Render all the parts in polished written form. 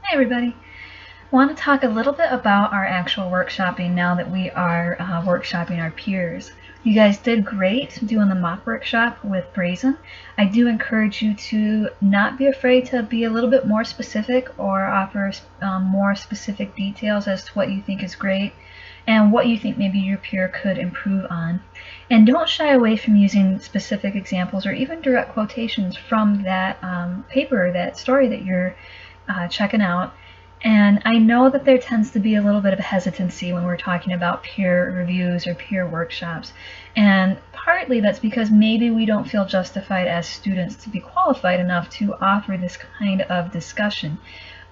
Hi everybody. I want to talk a little bit about our actual workshopping now that we are workshopping our peers. You guys did great doing the mock workshop with Brazen. I do encourage you to not be afraid to be a little bit more specific or offer more specific details as to what you think is great and what you think maybe your peer could improve on. And don't shy away from using specific examples or even direct quotations from that paper, that story that you're checking out. And I know that there tends to be a little bit of a hesitancy when we're talking about peer reviews or peer workshops. And partly that's because maybe we don't feel justified as students to be qualified enough to offer this kind of discussion.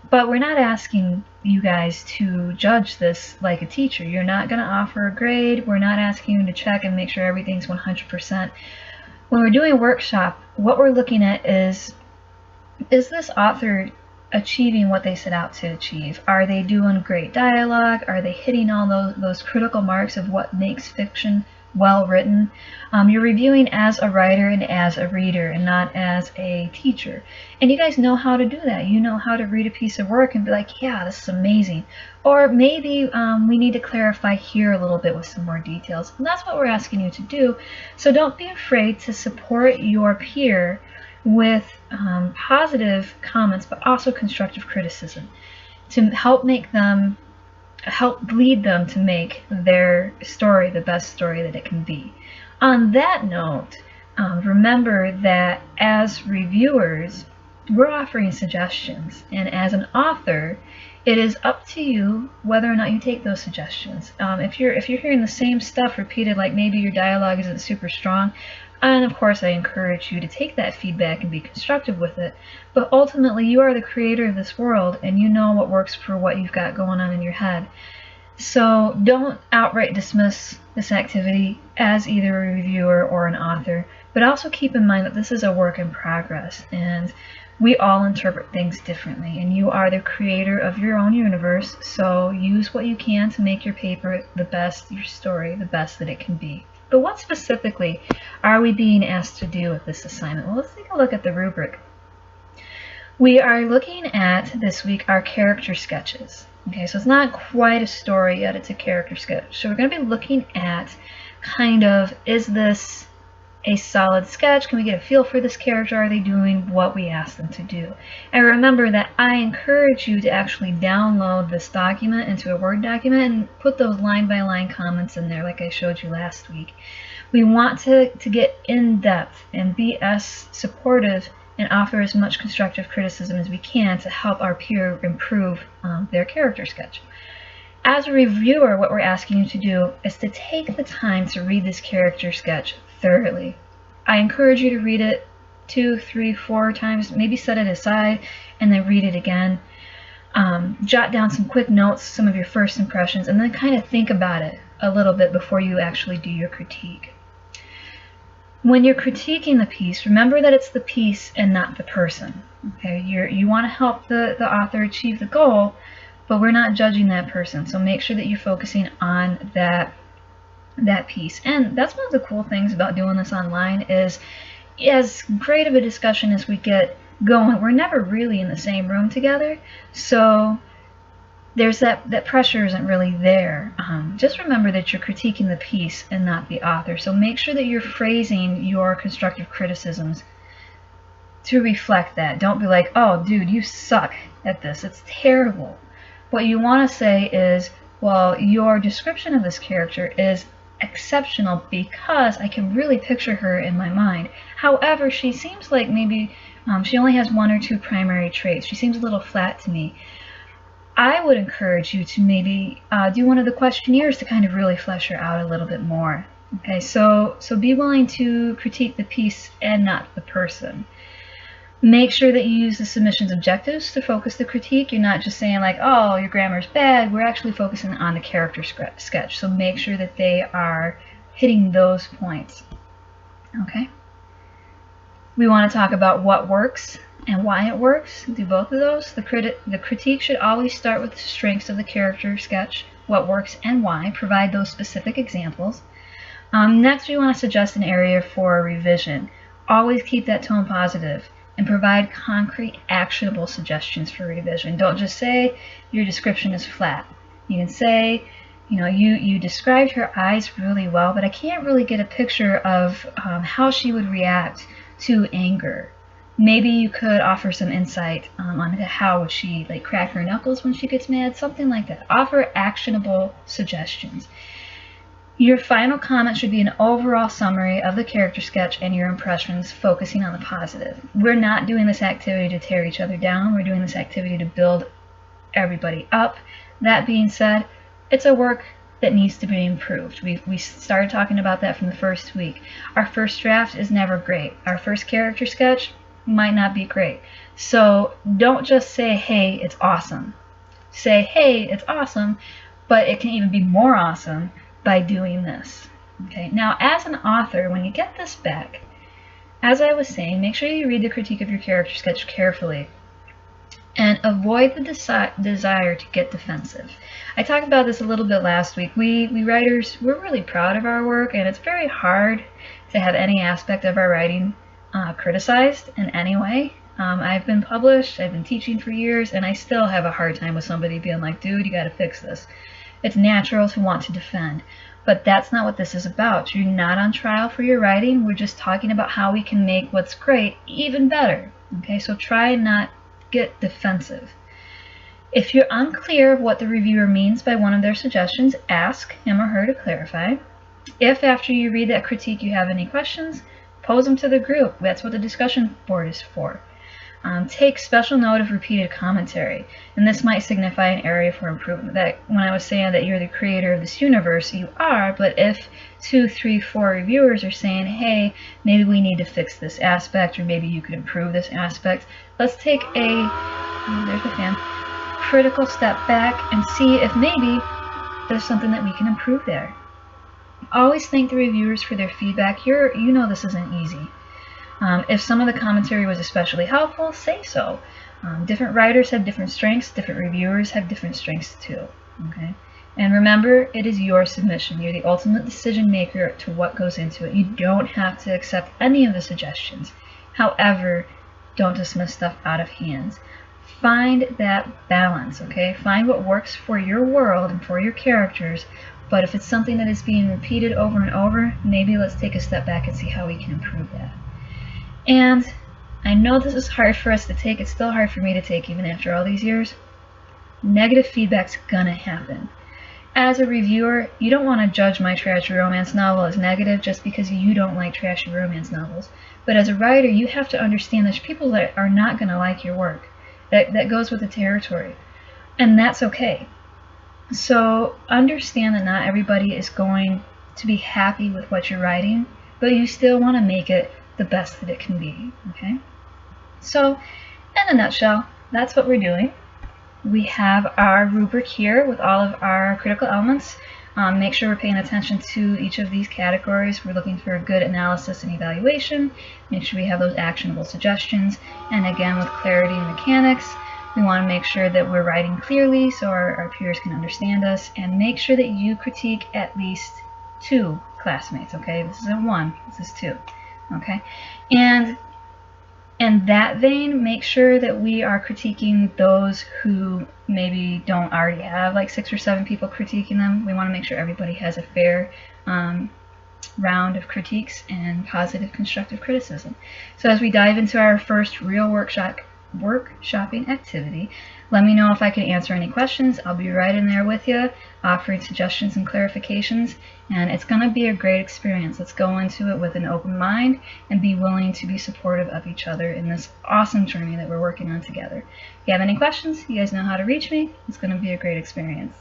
But we're not asking you guys to judge this like a teacher. You're not going to offer a grade. We're not asking you to check and make sure everything's 100%. When we're doing a workshop, what we're looking at is this author achieving what they set out to achieve? Are they doing great dialogue? Are they hitting all those critical marks of what makes fiction well written? You're reviewing as a writer and as a reader and not as a teacher. And you guys know how to do that. You know how to read a piece of work and be like, yeah, this is amazing. Or maybe we need to clarify here a little bit with some more details. And that's what we're asking you to do. So don't be afraid to support your peer with positive comments, but also constructive criticism to help lead them to make their story the best story that it can be. On that note, remember that as reviewers, we're offering suggestions, and as an author, it is up to you whether or not you take those suggestions. If you're hearing the same stuff repeated, like maybe your dialogue isn't super strong, and of course I encourage you to take that feedback and be constructive with it, but ultimately you are the creator of this world and you know what works for what you've got going on in your head. So don't outright dismiss this activity as either a reviewer or an author, but also keep in mind that this is a work in progress and we all interpret things differently, and you are the creator of your own universe, so use what you can to make your paper the best, your story the best that it can be. But what specifically are we being asked to do with this assignment? Well, let's take a look at the rubric. We are looking at, this week, our character sketches. Okay, so it's not quite a story yet, it's a character sketch. So we're going to be looking at kind of, is this a solid sketch? Can we get a feel for this character? Are they doing what we asked them to do? And remember that I encourage you to actually download this document into a Word document and put those line-by-line comments in there like I showed you last week. We want to get in depth and be as supportive and offer as much constructive criticism as we can to help our peer improve their character sketch. As a reviewer, what we're asking you to do is to take the time to read this character sketch thoroughly. I encourage you to read it 2, 3, 4 times, maybe set it aside and then read it again. Jot down some quick notes, some of your first impressions, and then kind of think about it a little bit before you actually do your critique. When you're critiquing the piece, remember that it's the piece and not the person. Okay, you want to help the author achieve the goal, but we're not judging that person, so make sure that you're focusing on that piece. And that's one of the cool things about doing this online is, as great of a discussion as we get going, we're never really in the same room together, so there's that pressure isn't really there. Just remember that you're critiquing the piece and not the author, so make sure that you're phrasing your constructive criticisms to reflect that. Don't be like, oh dude, you suck at this, it's terrible. What you want to say is, well, your description of this character is exceptional because I can really picture her in my mind. However, she seems like maybe she only has 1 or 2 primary traits. She seems a little flat to me. I would encourage you to maybe do one of the questionnaires to kind of really flesh her out a little bit more. Okay, so be willing to critique the piece and not the person. Make sure that you use the submission's objectives to focus the critique. You're not just saying like, oh, your grammar's bad. We're actually focusing on the character sketch. So make sure that they are hitting those points. Okay? We want to talk about what works and why it works. Do both of those. The critique should always start with the strengths of the character sketch, what works and why. Provide those specific examples. Next, we want to suggest an area for revision. Always keep that tone positive. and provide concrete, actionable suggestions for revision. Don't just say your description is flat. You can say, you described her eyes really well, but I can't really get a picture of how she would react to anger. Maybe you could offer some insight on how would she crack her knuckles when she gets mad, something like that. Offer actionable suggestions. Your final comment should be an overall summary of the character sketch and your impressions, focusing on the positive. We're not doing this activity to tear each other down. We're doing this activity to build everybody up. That being said, it's a work that needs to be improved. We started talking about that from the first week. Our first draft is never great. Our first character sketch might not be great. So don't just say, hey, it's awesome. Say, hey, it's awesome, but it can even be more awesome by doing this. Okay. Now, as an author, when you get this back, as I was saying, make sure you read the critique of your character sketch carefully and avoid the desire to get defensive. I talked about this a little bit last week. We writers, we're really proud of our work, and it's very hard to have any aspect of our writing criticized in any way. I've been published, I've been teaching for years, and I still have a hard time with somebody being like, dude, you gotta fix this. It's natural to want to defend, but that's not what this is about. You're not on trial for your writing. We're just talking about how we can make what's great even better. Okay, so try and not get defensive. If you're unclear of what the reviewer means by one of their suggestions, ask him or her to clarify. If after you read that critique you have any questions, pose them to the group. That's what the discussion board is for. Take special note of repeated commentary, and this might signify an area for improvement. That when I was saying that you're the creator of this universe, you are, but if 2, 3, 4 reviewers are saying, hey, maybe we need to fix this aspect, or maybe you could improve this aspect, let's take there's the fan, critical step back and see if maybe there's something that we can improve there. Always thank the reviewers for their feedback. You know this isn't easy. If some of the commentary was especially helpful, say so. Different writers have different strengths, different reviewers have different strengths too. Okay? And remember, it is your submission. You're the ultimate decision maker to what goes into it. You don't have to accept any of the suggestions. However, don't dismiss stuff out of hand. Find that balance, okay? Find what works for your world and for your characters, but if it's something that is being repeated over and over, maybe let's take a step back and see how we can improve that. And I know this is hard for us to take. It's still hard for me to take even after all these years. Negative feedback's gonna happen. As a reviewer, you don't want to judge my trashy romance novel as negative just because you don't like trashy romance novels. But as a writer, you have to understand there's people that are not going to like your work. That goes with the territory. And that's okay. So understand that not everybody is going to be happy with what you're writing, but you still want to make it the best that it can be. Okay? So, in a nutshell, that's what we're doing. We have our rubric here with all of our critical elements. Make sure we're paying attention to each of these categories. We're looking for a good analysis and evaluation. Make sure we have those actionable suggestions. And again, with clarity and mechanics, we want to make sure that we're writing clearly so our peers can understand us. And make sure that you critique at least 2 classmates. Okay, this isn't 1, this is 2. Okay, and in that vein, make sure that we are critiquing those who maybe don't already have like 6 or 7 people critiquing them. We want to make sure everybody has a fair round of critiques and positive constructive criticism. So as we dive into our first real workshopping activity, let me know if I can answer any questions. I'll be right in there with you, offering suggestions and clarifications, and it's going to be a great experience. Let's go into it with an open mind and be willing to be supportive of each other in this awesome journey that we're working on together. If you have any questions, you guys know how to reach me. It's going to be a great experience.